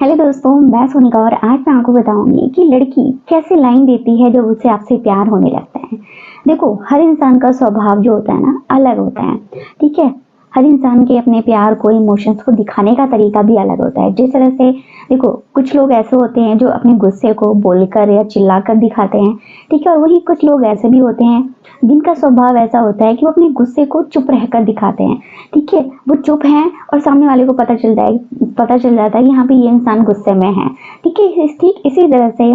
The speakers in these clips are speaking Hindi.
हेलो दोस्तों, मैं सोनिका और आज मैं आपको बताऊंगी कि लड़की कैसे लाइन देती है जब उसे आपसे प्यार होने लगता है। देखो, हर इंसान का स्वभाव जो होता है ना अलग होता है। ठीक है, हर इंसान के अपने प्यार को, इमोशंस को दिखाने का तरीका भी अलग होता है। जिस तरह से देखो, कुछ लोग ऐसे होते हैं जो अपने गुस्से को बोलकर या चिल्लाकर दिखाते हैं। ठीक है, और वही कुछ लोग ऐसे भी होते हैं जिनका स्वभाव ऐसा होता है कि वो अपने गुस्से को चुप रहकर दिखाते हैं। ठीक है, वो चुप हैं और सामने वाले को पता चल जाता है कि हाँ भाई ये इंसान गुस्से में है। ठीक है, ठीक इसी तरह से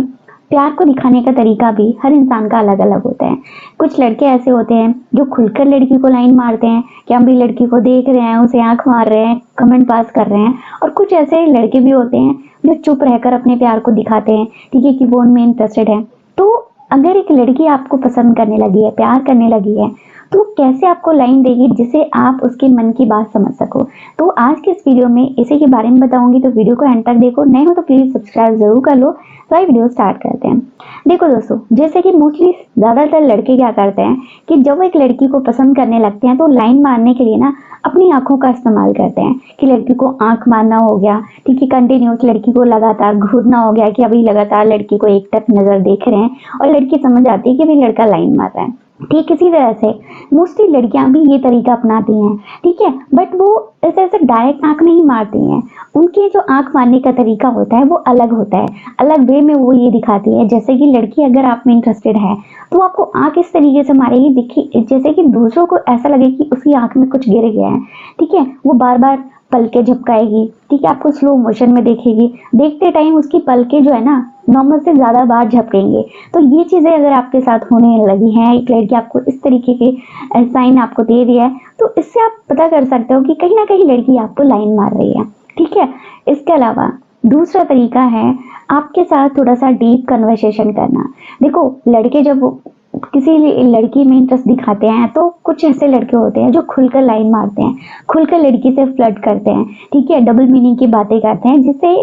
प्यार को दिखाने का तरीका भी हर इंसान का अलग अलग होता है। कुछ लड़के ऐसे होते हैं जो खुलकर लड़की को लाइन मारते हैं कि हम भी लड़की को देख रहे हैं, उसे आंख मार रहे हैं, कमेंट पास कर रहे हैं। और कुछ ऐसे लड़के भी होते हैं जो चुप रहकर अपने प्यार को दिखाते हैं। ठीक है, कि वो उनमें इंटरेस्टेड है। तो अगर एक लड़की आपको पसंद करने लगी है, प्यार करने लगी है, तो कैसे आपको लाइन देगी जिससे आप उसके मन की बात समझ सको। तो आज के इस वीडियो में इसी के बारे में बताऊंगी, तो वीडियो को एंड तक देखो। नए हो तो प्लीज सब्सक्राइब जरूर कर लो। तो आइए वीडियो स्टार्ट करते हैं। देखो दोस्तों, जैसे कि मोस्टली ज्यादातर लड़के क्या करते हैं कि जब वो एक लड़की को पसंद करने लगते हैं तो लाइन मारने के लिए ना अपनी आंखों का इस्तेमाल करते हैं कि लड़की को आंख मारना हो गया। ठीक है, कंटिन्यूस लड़की को लगातार घूरना हो गया कि अभी लगातार लड़की को एक टक नजर देख रहे हैं और लड़की समझ आती है कि अभी लड़का लाइन मार रहा है। ठीक इसी तरह से मोस्टली लड़कियां भी ये तरीका अपनाती हैं। ठीक है, बट वो ऐसे डायरेक्ट आंख नहीं मारती हैं। उनके जो आंख मारने का तरीका होता है वो अलग होता है। अलग वे में वो ये दिखाती है, जैसे कि लड़की अगर आप में इंटरेस्टेड है तो आपको आंख इस तरीके से मारेगी दिखी जैसे कि दूसरों को ऐसा लगे कि उसकी आंख में कुछ गिर गया है। ठीक है, वो बार बार पलके झपकाएगी। ठीक है, आपको स्लो मोशन में देखेगी। देखते टाइम उसकी पलके जो है ना नॉर्मल से ज्यादा बार झपकेंगे। तो ये चीजें अगर आपके साथ होने लगी हैं, एक लड़की आपको इस तरीके के साइन आपको दे रही है, तो इससे आप पता कर सकते हो कि कहीं ना कहीं लड़की आपको लाइन मार रही है। ठीक है, इसके अलावा दूसरा तरीका है आपके साथ थोड़ा सा डीप कन्वर्सेशन करना। देखो, लड़के जब किसी लड़की में इंटरेस्ट दिखाते हैं तो कुछ ऐसे लड़के होते हैं जो खुलकर लाइन मारते हैं, खुलकर लड़की से फ्लर्ट करते हैं। ठीक है, डबल मीनिंग की बातें करते हैं जिससे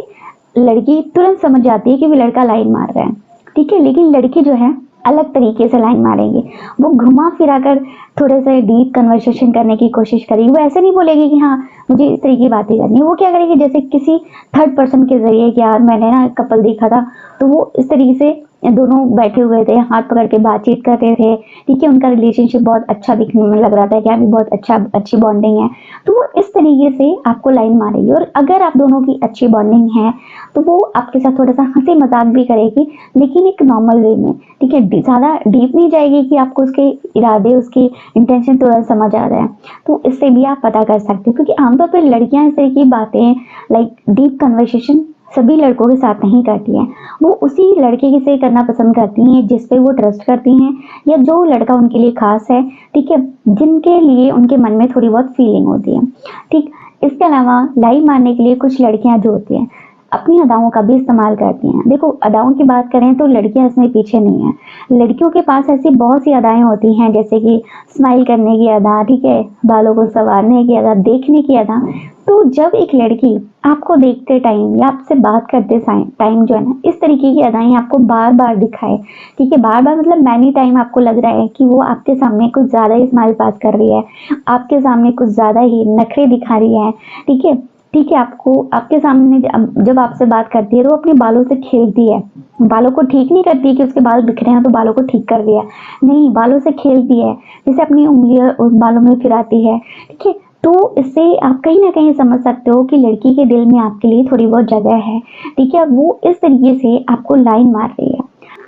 लड़की तुरंत समझ जाती है कि वो लड़का लाइन मार रहा है। ठीक है, लेकिन लड़की जो है अलग तरीके से लाइन मारेंगे। वो घुमा फिरा कर थोड़े से डीप कन्वर्सेशन करने की कोशिश करेगी। वो ऐसे नहीं बोलेगी कि हाँ मुझे इस तरीके की बातें करनी है। वो क्या करेगी, जैसे किसी थर्ड पर्सन के जरिए कि यार मैंने ना कपल देखा था, तो वो इस तरीके से दोनों बैठे हुए थे, हाथ पकड़ के बातचीत कर रहे थे। ठीक है, उनका रिलेशनशिप बहुत अच्छा दिखने में लग रहा था कि अभी बहुत अच्छी बॉन्डिंग है। तो वो इस तरीके से आपको लाइन मारेगी। और अगर आप दोनों की अच्छी बॉन्डिंग है तो वो आपके साथ थोड़ा सा हंसी मजाक भी करेगी, लेकिन एक नॉर्मल वे में। ठीक है, ज्यादा डीप नहीं जाएगी कि आपको उसके इरादे, उसकी इंटेंशन तुरंत समझ आ जाए। तो इससे भी आप पता कर सकते हो, क्योंकि आमतौर पर लड़कियां इस तरह की बातें लाइक डीप कन्वर्सेशन सभी लड़कों के साथ नहीं करती हैं। वो उसी लड़के से करना पसंद करती हैं जिस पे वो ट्रस्ट करती हैं, या जो लड़का उनके लिए खास है। ठीक है, जिनके लिए उनके मन में थोड़ी बहुत फीलिंग होती है। ठीक, इसके अलावा लाइन मारने के लिए कुछ लड़कियां जो होती हैं अपनी अदाओं का भी इस्तेमाल करती हैं। देखो, अदाओं की बात करें तो लड़कियां इसमें पीछे नहीं है। लड़कियों के पास ऐसी बहुत सी अदाएं होती हैं, जैसे कि स्माइल करने की अदा, ठीक है, बालों को संवारने की अदा, देखने की अदा। तो जब एक लड़की आपको देखते टाइम या आपसे बात करते टाइम जो है ना इस तरीके की अदाएं आपको बार बार दिखाए। ठीक है, बार बार मतलब मैनी टाइम आपको लग रहा है कि वो आपके सामने कुछ ज्यादा ही स्माइल पास कर रही है, आपके सामने कुछ ज्यादा ही नखरे दिखा रही है। ठीक है, ठीक है, आपको आपके सामने जब आपसे बात करती है तो अपने बालों से खेलती है। बालों को ठीक नहीं करती है कि उसके बाल बिखरे हैं तो बालों को ठीक कर दिया, नहीं, बालों से खेलती है, जैसे अपनी उंगलियां उस बालों में फिराती है। ठीक है, तो इससे आप कहीं ना कहीं समझ सकते हो कि लड़की के दिल में आपके लिए थोड़ी बहुत जगह है। ठीक है, वो इस तरीके से आपको लाइन मार रही है।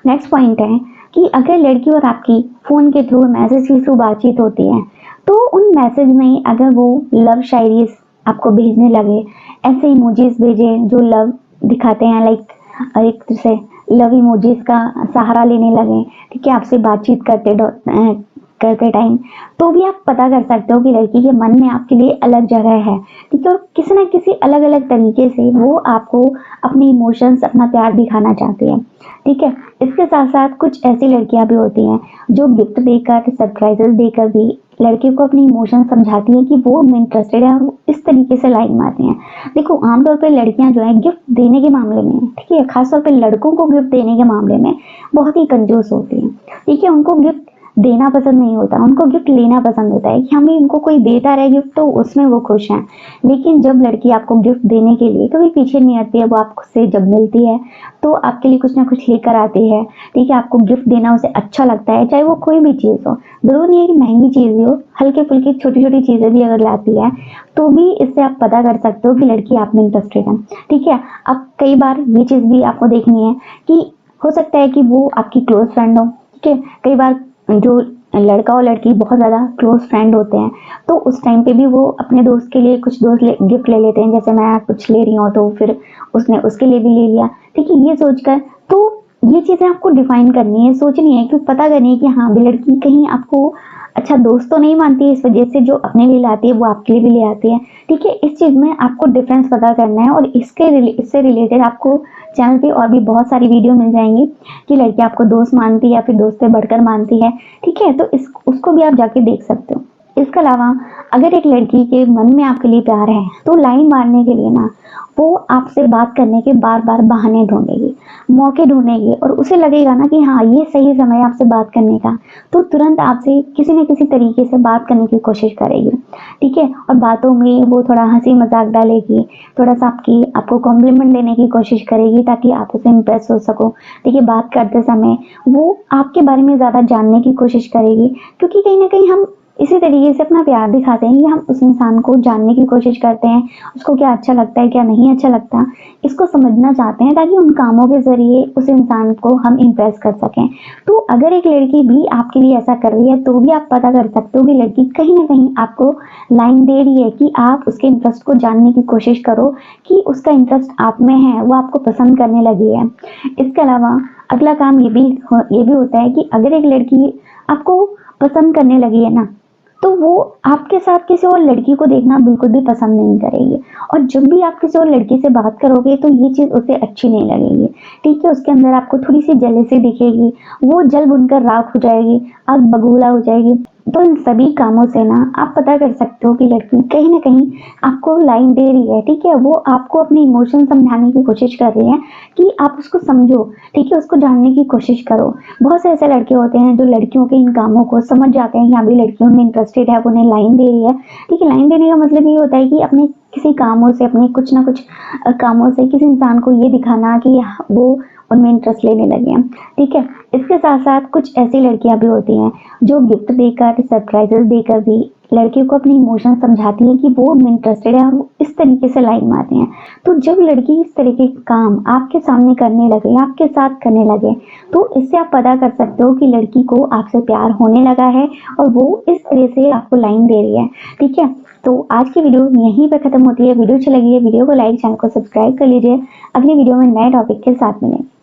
नेक्स्ट पॉइंट है कि अगर लड़की और आपकी फोन के थ्रू, मैसेज के थ्रू बातचीत होती है, तो उन मैसेज में अगर वो लव शायरी आपको भेजने लगे, ऐसे इमोजीज भेजे जो लव दिखाते हैं, लाइक एक तरह से लव इमोजीज का सहारा लेने लगे। ठीक है, आपसे बातचीत करते टाइम, तो भी आप पता कर सकते हो कि लड़की के मन में आपके लिए अलग जगह है। ठीक है, और किसी न किसी अलग अलग तरीके से वो आपको अपने इमोशंस, अपना प्यार दिखाना चाहती है। ठीक है, इसके साथ साथ कुछ ऐसी लड़कियां भी होती हैं जो गिफ्ट देकर, सरप्राइजेस देकर भी लड़के को अपनी इमोशन समझाती है कि वो उनमें इंटरेस्टेड है, और इस तरीके से लाइन मारती हैं। देखो, आमतौर पर लड़कियां जो है गिफ्ट देने के मामले में, ठीक है, खासतौर पर लड़कों को गिफ्ट देने के मामले में बहुत ही कंजूस होती हैं। ठीक है, उनको गिफ्ट देना पसंद नहीं होता, उनको गिफ्ट लेना पसंद होता है कि हमें उनको कोई देता रहे गिफ्ट तो उसमें वो खुश हैं। लेकिन जब लड़की आपको गिफ्ट देने के लिए कभी पीछे नहीं हटती है, वो आपसे जब मिलती है तो आपके लिए कुछ ना कुछ लेकर आती है, ठीक है, आपको गिफ्ट देना उसे अच्छा लगता है, चाहे वो कोई भी चीज़ हो, ज़रूरी नहीं है कि महंगी चीज़ भी हो, हल्की-फुल्की छोटी-छोटी चीज़ें भी अगर लाती है, तो भी इससे आप पता कर सकते हो कि लड़की आप में इंटरेस्टेड है, ठीक है। अब कई बार ये चीज़ भी आपको देखनी है कि हो सकता है कि वो आपकी क्लोज़ फ्रेंड हो, ठीक है। कई बार जो लड़का और लड़की बहुत ज़्यादा क्लोज़ फ्रेंड होते हैं, तो उस टाइम पे भी वो अपने दोस्त के लिए कुछ दोस्त गिफ्ट ले लेते हैं, जैसे मैं कुछ ले रही हूँ तो फिर उसने उसके लिए भी ले लिया, ठीक है, ये सोचकर। तो ये चीज़ें आपको डिफाइन करनी है, सोचनी है, कि पता करनी है कि हाँ भी लड़की कहीं आपको अच्छा दोस्त तो नहीं मानती है, इस वजह से जो अपने लिए लाती है वो आपके लिए भी ले आती है, ठीक है। इस चीज़ में आपको डिफरेंस पता करना है, और इससे रिलेटेड आपको चैनल पे और भी बहुत सारी वीडियो मिल जाएंगी कि लड़की आपको दोस्त मानती है या फिर दोस्त से बढ़कर मानती है, ठीक है। तो इस उसको भी आप जाके देख सकते हो। इसके अलावा अगर एक लड़की के मन में आपके लिए प्यार है तो लाइन मारने के लिए ना वो आपसे बात करने के बार बार बहाने ढूंढेगी, मौके ढूंढेगी, और उसे लगेगा ना कि हाँ ये सही समय है आपसे बात करने का, तो तुरंत आपसे किसी न किसी तरीके से बात करने की कोशिश करेगी, ठीक है। और बातों में वो थोड़ा हंसी मजाक डालेगी, थोड़ा सा आपको कॉम्प्लीमेंट देने की कोशिश करेगी ताकि आप उसे इम्प्रेस हो सको, ठीक है। बात करते समय वो आपके बारे में ज़्यादा जानने की कोशिश करेगी, क्योंकि कहीं ना कहीं हम इसी तरीके से अपना प्यार दिखाते हैं कि हम उस इंसान को जानने की कोशिश करते हैं, उसको क्या अच्छा लगता है क्या नहीं अच्छा लगता, इसको समझना चाहते हैं ताकि उन कामों के ज़रिए उस इंसान को हम इम्प्रेस कर सकें। तो अगर एक लड़की भी आपके लिए ऐसा कर रही है तो भी आप पता कर सकते हो कि लड़की कहीं ना कहीं आपको लाइन दे रही है कि आप उसके इंटरेस्ट को जानने की कोशिश करो, कि उसका इंटरेस्ट आप में है, वो आपको पसंद करने लगी है। इसके अलावा अगला काम ये भी होता है कि अगर एक लड़की आपको पसंद करने लगी है ना, तो वो आपके साथ किसी और लड़की को देखना बिल्कुल भी पसंद नहीं करेगी, और जब भी आप किसी और लड़की से बात करोगे तो ये चीज़ उसे अच्छी नहीं लगेगी, ठीक है। उसके अंदर आपको थोड़ी सी जेलसी दिखेगी, वो जल बुनकर राख हो जाएगी, आग बबूला हो जाएगी। तो इन सभी कामों से ना आप पता कर सकते हो कि लड़की कहीं ना कहीं आपको लाइन दे रही है, ठीक है। वो आपको अपने इमोशन समझाने की कोशिश कर रही है कि आप उसको समझो, ठीक है, उसको जानने की कोशिश करो। बहुत से ऐसे लड़के होते हैं जो लड़कियों के इन कामों को समझ जाते हैं कि अभी लड़कियों में इंटरेस्टेड है, वो उन्हें लाइन दे रही है, ठीक है। लाइन देने का मतलब ये होता है कि अपने किसी कामों से, अपने कुछ ना कुछ कामों से किसी इंसान को ये दिखाना कि वो उनमें इंटरेस्ट लेने लगे हैं, ठीक है। इसके साथ साथ कुछ ऐसी लड़कियां भी होती हैं जो गिफ्ट देकर, सरप्राइजेस देकर भी लड़कियों को अपनी इमोशन समझाती है कि वो उनमें इंटरेस्टेड है, और वो इस तरीके से लाइन मारती हैं। तो जब लड़की इस तरीके के काम आपके सामने करने लगे, आपके साथ करने लगे, तो इससे आप पता कर सकते हो कि लड़की को आपसे प्यार होने लगा है और वो इस तरह से आपको लाइन दे रही है, ठीक है। तो आज की वीडियो यहीं पे खत्म होती है। वीडियो अच्छी लगी है, वीडियो को लाइक, चैनल को सब्सक्राइब कर लीजिए। अगली वीडियो में नए टॉपिक के साथ मिलेंगे।